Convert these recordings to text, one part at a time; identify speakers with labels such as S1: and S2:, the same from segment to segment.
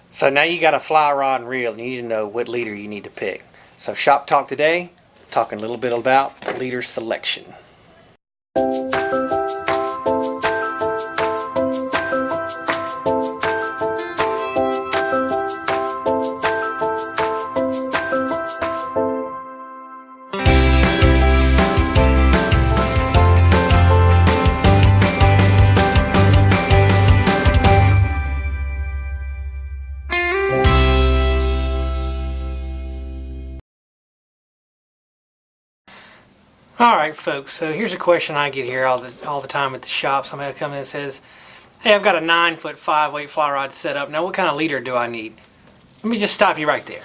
S1: So now you got a fly rod and reel and you need to know what leader you need to pick. So Shop Talk today, talking a little bit about leader selection. Alright folks, so here's a question I get here all the time at the shop. Somebody will come in and says, hey, I've got a 9-foot 5-weight fly rod set up. Now what kind of leader do I need? Let me just stop you right there.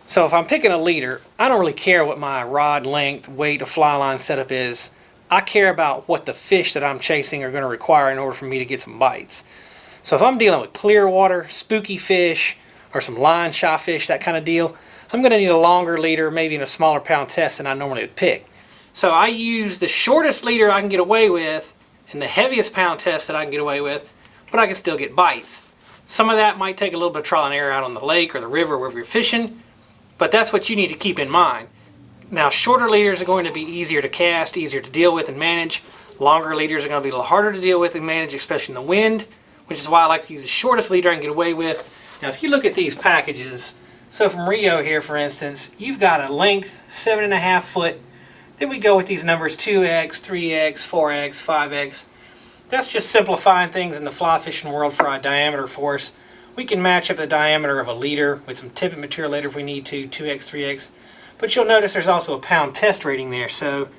S1: So if I'm picking a leader, I don't really care what my rod length, weight, or fly line setup is. I care about what the fish that I'm chasing are going to require in order for me to get some bites. So if I'm dealing with clear water, spooky fish, or some line shy fish, that kind of deal, I'm going to need a longer leader, maybe in a smaller pound test than I normally would pick. So I use the shortest leader I can get away with and the heaviest pound test that I can get away with, but I can still get bites. Some of that might take a little bit of trial and error out on the lake or the river wherever you're fishing, but that's what you need to keep in mind. Now shorter leaders are going to be easier to cast, easier to deal with and manage. Longer leaders are going to be a little harder to deal with and manage, especially in the wind, which is why I like to use the shortest leader I can get away with. Now if you look at these packages, so from Rio here for instance, you've got a length 7.5 foot. Then we go with these numbers 2x, 3x, 4x, 5x. That's just simplifying things in the fly fishing world for our diameter for us. We can match up the diameter of a leader with some tippet material later if we need to, 2x, 3x. But you'll notice there's also a pound test rating there. So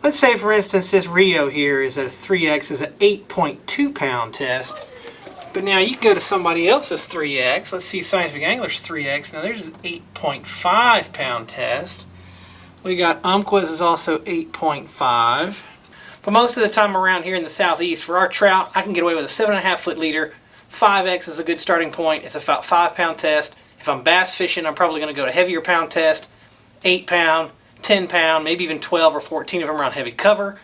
S1: let's say for instance this Rio here is at a 3x is an 8.2 pound test. But now you can go to somebody else's 3x. Let's see Scientific Angler's 3x. Now there's an 8.5 pound test. We got Umpqua's is also 8.5. But most of the time around here in the southeast, for our trout, I can get away with a 7.5 foot leader. 5x is a good starting point. It's about 5 pound test. If I'm bass fishing, I'm probably going to go to heavier pound test. 8 pound, 10 pound, maybe even 12 or 14 of them around heavy cover.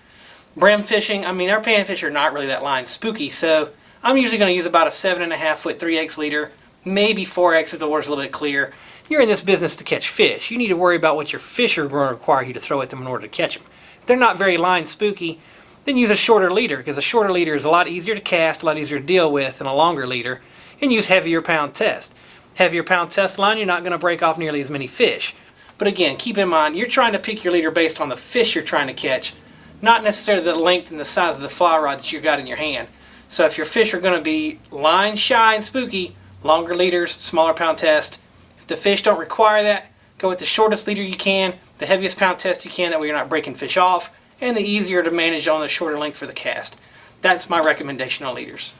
S1: Brim fishing, I mean our panfish are not really that line spooky, so I'm usually going to use about a 7.5 foot 3x leader, maybe 4x if the water's a little bit clear. You're in this business to catch fish. You need to worry about what your fish are going to require you to throw at them in order to catch them. If they're not very line spooky, then use a shorter leader, because a shorter leader is a lot easier to cast, a lot easier to deal with than a longer leader, and use heavier pound test. Heavier pound test line, you're not going to break off nearly as many fish. But again, keep in mind, you're trying to pick your leader based on the fish you're trying to catch, not necessarily the length and the size of the fly rod that you've got in your hand. So if your fish are going to be line shy and spooky, longer leaders, smaller pound test. If the fish don't require that, go with the shortest leader you can, the heaviest pound test you can, that way you're not breaking fish off, and the easier to manage on the shorter length for the cast. That's my recommendation on leaders.